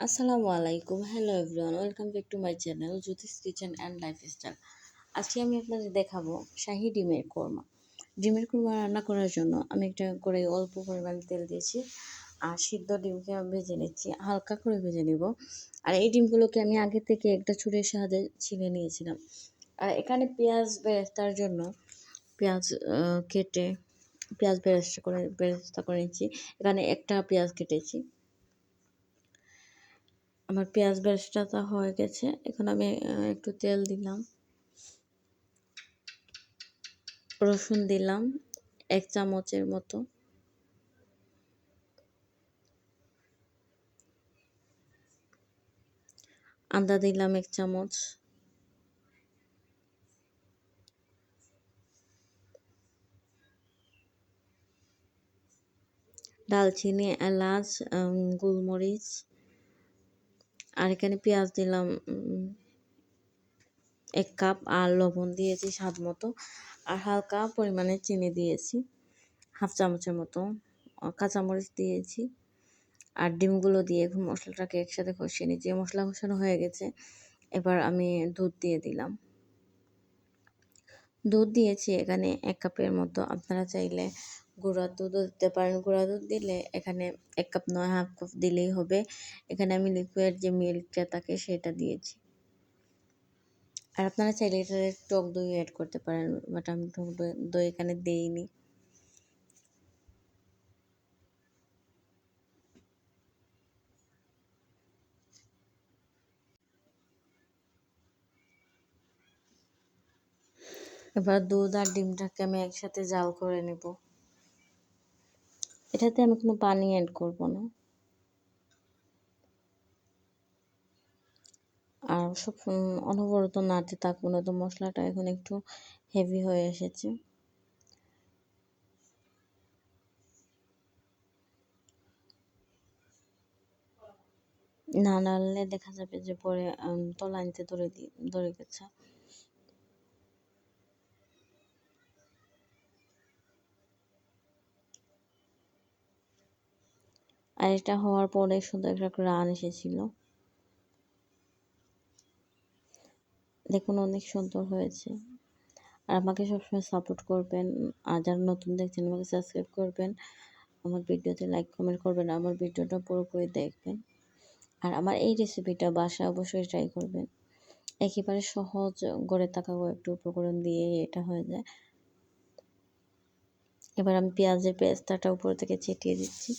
আসসালামু আলাইকুম। Hello everyone, welcome back to my channel Jyotish kitchen and lifestyle. আজকে আমি আপনাদের দেখাবো শাহী ডিমের কোরমা। ডিমের কোরমা রান্না করার জন্য আমি একটা করে অল্প পরিমাণ তেল দিয়েছি আর সিদ্ধ ডিমকে আমি ভেজে নিচ্ছি, হালকা করে ভেজে নিব। আর এই ডিমগুলোকে আমি আগে থেকে একটা ছুরির সাহায্যে ছিলে নিয়েছিলাম। আর এখানে পেঁয়াজ বেরেস্তার জন্য পেঁয়াজ কেটে পেঁয়াজ বেরেস্তা করে নিচ্ছি। এখানে একটা পেঁয়াজ কেটেছি। আমার পেঁয়াজ বেরেস্তাটা হয়ে গেছে। এখন আমি একটু তেল দিলাম, রসুন দিলাম 1 চামচের মতো, আদা দিলাম 1 চামচ, দালচিনি, এলাচ, গোলমরিচ। আর এখানে পেঁয়াজ দিলাম 1 কাপ, আর লবণ দিয়েছি স্বাদ মতো, আর হালকা পরিমাণে চিনি দিয়েছি 1/2 চামচের মতো, কাঁচামরিচ দিয়েছি। আর ডিমগুলো দিয়ে এখন মশলাটাকে একসাথে কষিয়ে নিচ্ছি। মশলা কষানো হয়ে গেছে, এবার আমি দুধ দিয়ে দিলাম। দুধ দিয়েছি এখানে 1 কাপের মতো। আপনারা চাইলে গুঁড়া দুধও দিতে পারেন। গুঁড়া দুধ দিলে এখানে 1 কাপ নয়, হাফ কাপ দিলেই হবে। এখানে আমি লিকুইড যে মিল্কটা থাকে সেটা দিয়েছি। আর আপনারা চাইলে এটাতে টক দই অ্যাড করতে পারেন, বাট আমি টক দই এখানে দেইনি। এবার দুধ আর ডিমটাকে আমি একসাথে জাল করে নেব। এটাতে আমি কোনো পানি অ্যাড করব না। আর সব অনবরত নাড়তে থাকবো না, তো মশলাটা এখন একটু হেভি হয়ে এসেছে। না নাড়লে দেখা যাবে যে পরে তলানিতে ধরে গেছে। আর এটা হওয়ার পরে সুন্দর একটা ঘ্রাণ এসেছিল। দেখুন অনেক সুন্দর হয়েছে। আর আমাকে সবসময় সাপোর্ট করবেন। আর যারা নতুন দেখছেন আমাকে সাবস্ক্রাইব করবেন, আমার ভিডিওতে লাইক কমেন্ট করবেন, আমার ভিডিওটা পুরোপুরি দেখবেন। আর আমার এই রেসিপিটা বাসায় অবশ্যই ট্রাই করবেন। একেবারে সহজ, গড়ে থাকা কয়েকটি উপকরণ দিয়ে এটা হয়ে যায়। এবার আমি পেঁয়াজের পেস্তাটা উপর থেকে ছিটিয়ে দিচ্ছি।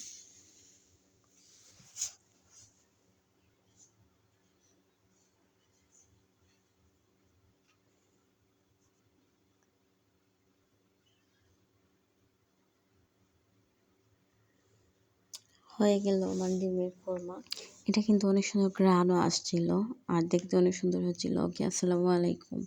হয়ে গেল আমার ডিমের কোরমা। এটা কিন্তু অনেক সুন্দর ঘ্রাণও আসছিল, আর দেখতে অনেক সুন্দর হচ্ছিল। ওকে, আসসালামু আলাইকুম।